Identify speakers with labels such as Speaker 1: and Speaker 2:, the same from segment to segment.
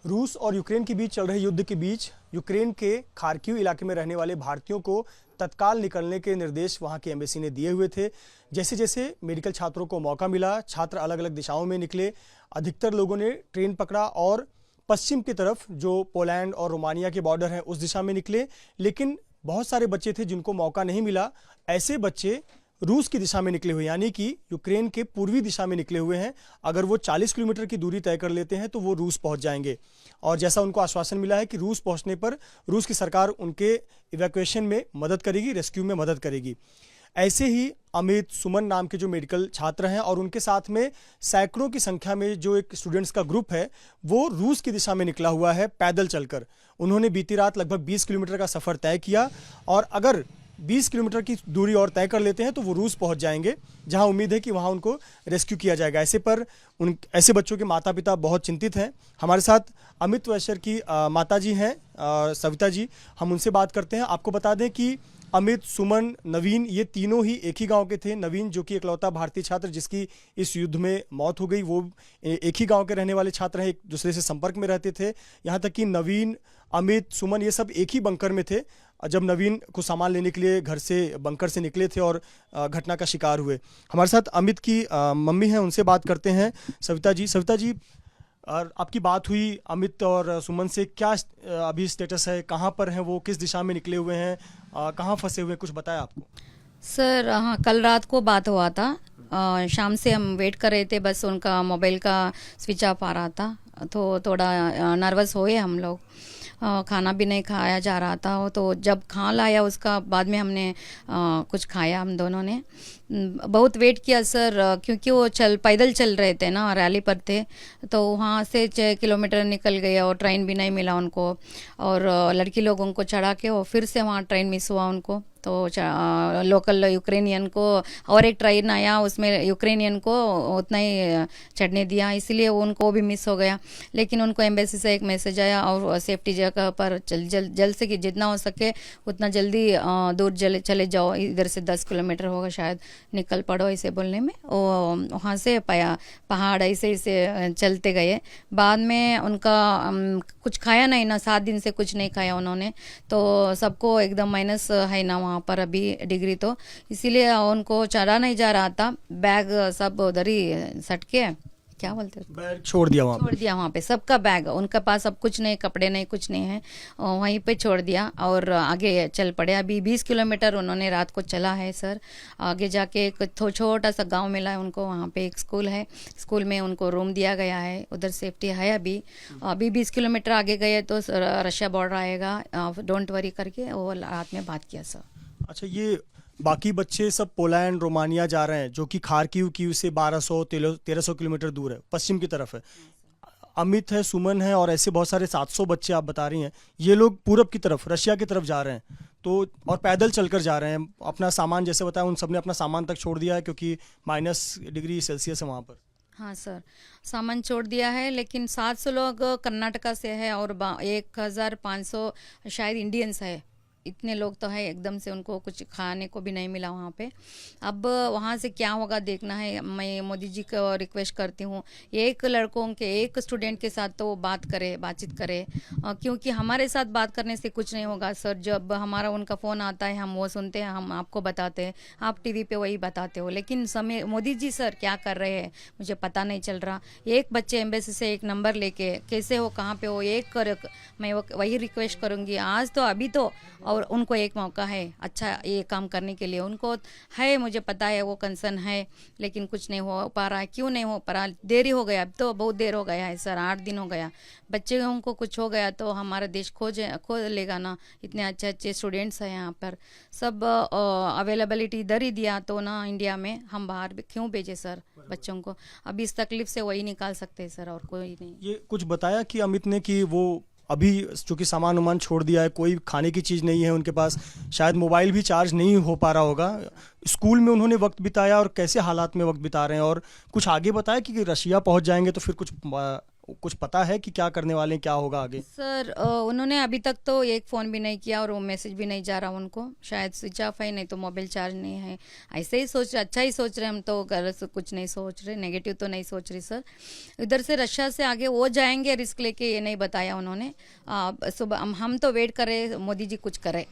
Speaker 1: रूस और यूक्रेन के बीच चल रहे युद्ध के बीच यूक्रेन के खार्किव इलाके में रहने वाले भारतीयों को तत्काल निकलने के निर्देश वहां की एम्बेसी ने दिए हुए थे। जैसे जैसे मेडिकल छात्रों को मौका मिला, छात्र अलग अलग दिशाओं में निकले। अधिकतर लोगों ने ट्रेन पकड़ा और पश्चिम की तरफ जो पोलैंड और रोमानिया के बॉर्डर है उस दिशा में निकले। लेकिन बहुत सारे बच्चे थे जिनको मौका नहीं मिला। ऐसे बच्चे रूस की दिशा में निकले हुए, यानी कि यूक्रेन के पूर्वी दिशा में निकले हुए हैं। अगर वो 40 किलोमीटर की दूरी तय कर लेते हैं तो वो रूस पहुंच जाएंगे। और जैसा उनको आश्वासन मिला है कि रूस पहुंचने पर रूस की सरकार उनके इवैक्यूएशन में मदद करेगी, रेस्क्यू में मदद करेगी। ऐसे ही अमित, सुमन नाम के जो मेडिकल छात्र हैं और उनके साथ में सैकड़ों की संख्या में जो एक स्टूडेंट्स का ग्रुप है वो रूस की दिशा में निकला हुआ है पैदल चलकर। उन्होंने बीती रात लगभग 20 किलोमीटर का सफ़र तय किया और अगर 20 किलोमीटर की दूरी और तय कर लेते हैं तो वो रूस पहुंच जाएंगे, जहां उम्मीद है कि वहां उनको रेस्क्यू किया जाएगा। ऐसे बच्चों के माता पिता बहुत चिंतित हैं। हमारे साथ अमित वैश्यर की माता जी हैं, सविता जी, हम उनसे बात करते हैं। आपको बता दें कि अमित, सुमन, नवीन ये तीनों ही एक ही गांव के थे। नवीन जो कि इकलौता भारतीय छात्र जिसकी इस युद्ध में मौत हो गई, वो एक ही गांव के रहने वाले छात्र हैं, एक दूसरे से संपर्क में रहते थे। यहाँ तक कि नवीन, अमित, सुमन ये सब एक ही बंकर में थे जब नवीन को सामान लेने के लिए घर से बंकर से निकले थे और घटना का शिकार हुए। हमारे साथ अमित की मम्मी हैं, उनसे बात करते हैं। सविता जी, और आपकी बात हुई अमित और सुमन से, क्या अभी स्टेटस है, कहाँ पर हैं वो, किस दिशा में निकले हुए हैं, कहाँ फंसे हुए, कुछ बताया आपको?
Speaker 2: सर हाँ, कल रात को बात हुआ था। शाम से हम वेट कर रहे थे, बस उनका मोबाइल का स्विच ऑफ आ रहा था तो थोड़ा नर्वस हुए हम लोग। खाना भी नहीं खाया जा रहा था, तो जब खा लाया उसका बाद में हमने कुछ खाया हम दोनों ने। बहुत वेट किया सर, क्योंकि वो पैदल चल रहे थे ना, रैली पर थे, तो वहाँ से 6 किलोमीटर निकल गए और ट्रेन भी नहीं मिला उनको। और लड़की लोग उनको चढ़ा के वो फिर से वहाँ ट्रेन मिस हुआ उनको। तो लोकल यूक्रेनियन को और एक ट्रेन आया, उसमें यूक्रेनियन को उतना ही चढ़ने दिया, इसलिए उनको भी मिस हो गया। लेकिन उनको एम्बेसी से एक मैसेज आया और सेफ्टी जगह पर जल्द से कि जितना हो सके उतना जल्दी दूर चले जाओ, इधर से 10 किलोमीटर होगा शायद, निकल पड़ो ऐसे बोलने में। वहाँ से पहाड़ ऐसे चलते गए। बाद में उनका कुछ खाया नहीं ना, 7 दिन से कुछ नहीं खाया उन्होंने, तो सबको एकदम माइनस है ना वहाँ पर अभी डिग्री, तो इसीलिए उनको चढ़ा नहीं जा रहा था। बैग सब उधर ही सट के, क्या बोलते हैं,
Speaker 1: बैग छोड़ दिया वहाँ
Speaker 2: पे सबका बैग। उनके पास अब कुछ नहीं, कपड़े नहीं, कुछ नहीं है, वहीं पे छोड़ दिया और आगे चल पड़े। अभी 20 किलोमीटर उन्होंने रात को चला है सर। आगे जाके एक छोटा सा गांव मिला है उनको, वहाँ पे एक स्कूल है, स्कूल में उनको रूम दिया गया है, उधर सेफ्टी है। अभी 20 किलोमीटर आगे गए तो रशिया बॉर्डर आएगा, डोंट वरी करके वो रात में बात किया सर।
Speaker 1: अच्छा, ये बाकी बच्चे सब पोलैंड, रोमानिया जा रहे हैं जो कि खार्किव से 1200-1300 किलोमीटर दूर है, पश्चिम की तरफ है। अमित है, सुमन है और ऐसे बहुत सारे 700 बच्चे आप बता रही हैं, ये लोग पूरब की तरफ, रशिया की तरफ जा रहे हैं। तो और पैदल चलकर जा रहे हैं। अपना सामान जैसे बताया, उन सब ने अपना सामान तक छोड़ दिया है क्योंकि -डिग्री सेल्सियस है वहाँ पर।
Speaker 2: हाँ सर, सामान छोड़ दिया है, लेकिन 700 लोग कर्नाटका से है और 1500 शायद इंडियंस है। इतने लोग तो है, एकदम से उनको कुछ खाने को भी नहीं मिला वहाँ पे। अब वहाँ से क्या होगा देखना है। मैं मोदी जी को रिक्वेस्ट करती हूँ, एक स्टूडेंट के साथ तो वो बातचीत करे, क्योंकि हमारे साथ बात करने से कुछ नहीं होगा सर। जब हमारा उनका फ़ोन आता है हम वो सुनते हैं, हम आपको बताते हैं, आप टीवी पे वही बताते हो, लेकिन समय मोदी जी सर क्या कर रहे हैं मुझे पता नहीं चल रहा। एक बच्चे एम्बेसी से एक नंबर लेके कैसे हो, कहाँ पे हो, मैं वही रिक्वेस्ट करूँगी आज तो, अभी तो। और उनको एक मौका है अच्छा ये काम करने के लिए, उनको है, मुझे पता है वो कंसर्न है, लेकिन कुछ नहीं हो पा रहा है। क्यों नहीं हो पा रहा? देरी हो गया, अब तो बहुत देर हो गया है सर, 8 दिन हो गया। बच्चे उनको कुछ हो गया तो हमारा देश खो लेगा ना। इतने अच्छे स्टूडेंट्स हैं यहाँ पर, सब अवेलेबिलिटी इधर ही दिया तो ना इंडिया में, हम बाहर क्यों भेजे सर बच्चों को? अभी इस तकलीफ से वही निकाल सकते हैं सर, और कोई नहीं।
Speaker 1: ये कुछ बताया कि अमित ने कि वो अभी चूंकि सामान वामान छोड़ दिया है, कोई खाने की चीज़ नहीं है उनके पास, शायद मोबाइल भी चार्ज नहीं हो पा रहा होगा। स्कूल में उन्होंने वक्त बिताया और कैसे हालात में वक्त बिता रहे हैं, और कुछ आगे बताया कि रशिया पहुंच जाएंगे तो फिर कुछ कुछ पता है कि क्या करने वाले हैं, क्या होगा आगे?
Speaker 2: सर उन्होंने अभी तक तो एक फ़ोन भी नहीं किया और वो मैसेज भी नहीं जा रहा उनको, शायद स्विच ऑफ है, नहीं तो मोबाइल चार्ज नहीं है। ऐसे ही सोच, अच्छा ही सोच रहे हम तो, गलत कुछ नहीं सोच रहे, नेगेटिव तो नहीं सोच रही सर। इधर से रशिया से आगे वो जाएंगे रिस्क लेके, ये नहीं बताया उन्होंने। सुबह हम तो वेट कर रहे मोदी जी कुछ करे।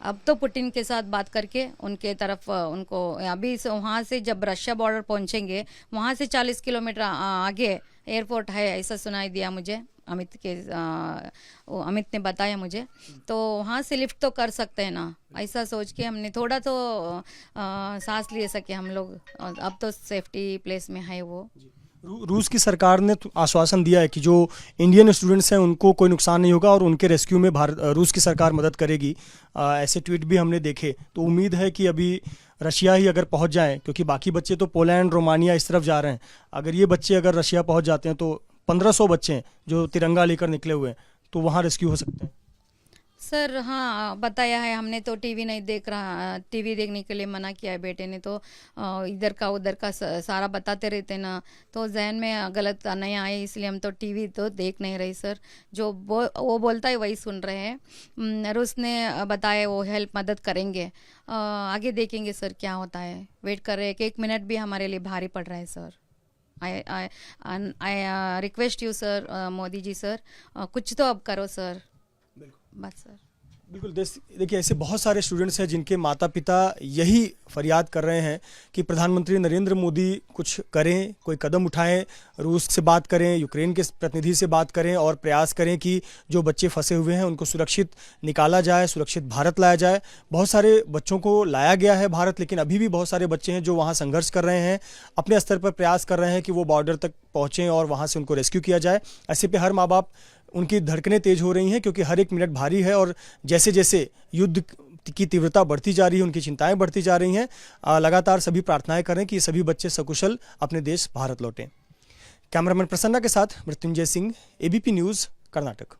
Speaker 2: अब तो पुतिन के साथ बात करके उनके तरफ उनको अभी वहाँ से जब रशिया बॉर्डर पहुँचेंगे, वहाँ से 40 किलोमीटर आगे एयरपोर्ट है, ऐसा सुनाई दिया मुझे। अमित ने बताया मुझे, तो वहाँ से लिफ्ट तो कर सकते हैं ना, ऐसा सोच के हमने थोड़ा तो सांस ले सके हम लोग। अब तो सेफ्टी प्लेस में है वो।
Speaker 1: रूस की सरकार ने आश्वासन दिया है कि जो इंडियन स्टूडेंट्स हैं उनको कोई नुकसान नहीं होगा और उनके रेस्क्यू में रूस की सरकार मदद करेगी। ऐसे ट्वीट भी हमने देखे। तो उम्मीद है कि अभी रशिया ही अगर पहुंच जाएं, क्योंकि बाकी बच्चे तो पोलैंड, रोमानिया इस तरफ जा रहे हैं। अगर ये बच्चे अगर रशिया पहुंच जाते हैं तो 1500 बच्चे हैं जो तिरंगा लेकर निकले हुए हैं, तो वहाँ रेस्क्यू हो सकते हैं।
Speaker 2: सर हाँ बताया है हमने, तो टीवी नहीं देख रहा, टीवी देखने के लिए मना किया है बेटे ने, तो इधर का उधर का सारा बताते रहते ना, तो जहन में गलत नहीं आए, इसलिए हम तो टीवी तो देख नहीं रही सर। जो वो बोलता है वही सुन रहे हैं। रूस ने बताया वो हेल्प मदद करेंगे, आगे देखेंगे सर क्या होता है। वेट कर रहे हैं, एक मिनट भी हमारे लिए भारी पड़ रहा है सर। I request you sir, Modi ji sir, कुछ तो अब करो सर, बस सर।
Speaker 1: बिल्कुल। देखिए ऐसे बहुत सारे स्टूडेंट्स हैं जिनके माता पिता यही फरियाद कर रहे हैं कि प्रधानमंत्री नरेंद्र मोदी कुछ करें, कोई कदम उठाएं, रूस से बात करें, यूक्रेन के प्रतिनिधि से बात करें और प्रयास करें कि जो बच्चे फंसे हुए हैं उनको सुरक्षित निकाला जाए, सुरक्षित भारत लाया जाए। बहुत सारे बच्चों को लाया गया है भारत, लेकिन अभी भी बहुत सारे बच्चे हैं जो वहाँ संघर्ष कर रहे हैं, अपने स्तर पर प्रयास कर रहे हैं कि वो बॉर्डर तक पहुँचें और वहाँ से उनको रेस्क्यू किया जाए। ऐसे पे हर माँ बाप, उनकी धड़कनें तेज हो रही हैं क्योंकि हर एक मिनट भारी है और जैसे जैसे युद्ध की तीव्रता बढ़ती जा रही है, उनकी चिंताएं बढ़ती जा रही हैं। लगातार सभी प्रार्थनाएं करें कि सभी बच्चे सकुशल अपने देश भारत लौटें। कैमरामैन प्रसन्ना के साथ मृत्युंजय सिंह, एबीपी न्यूज़, कर्नाटक।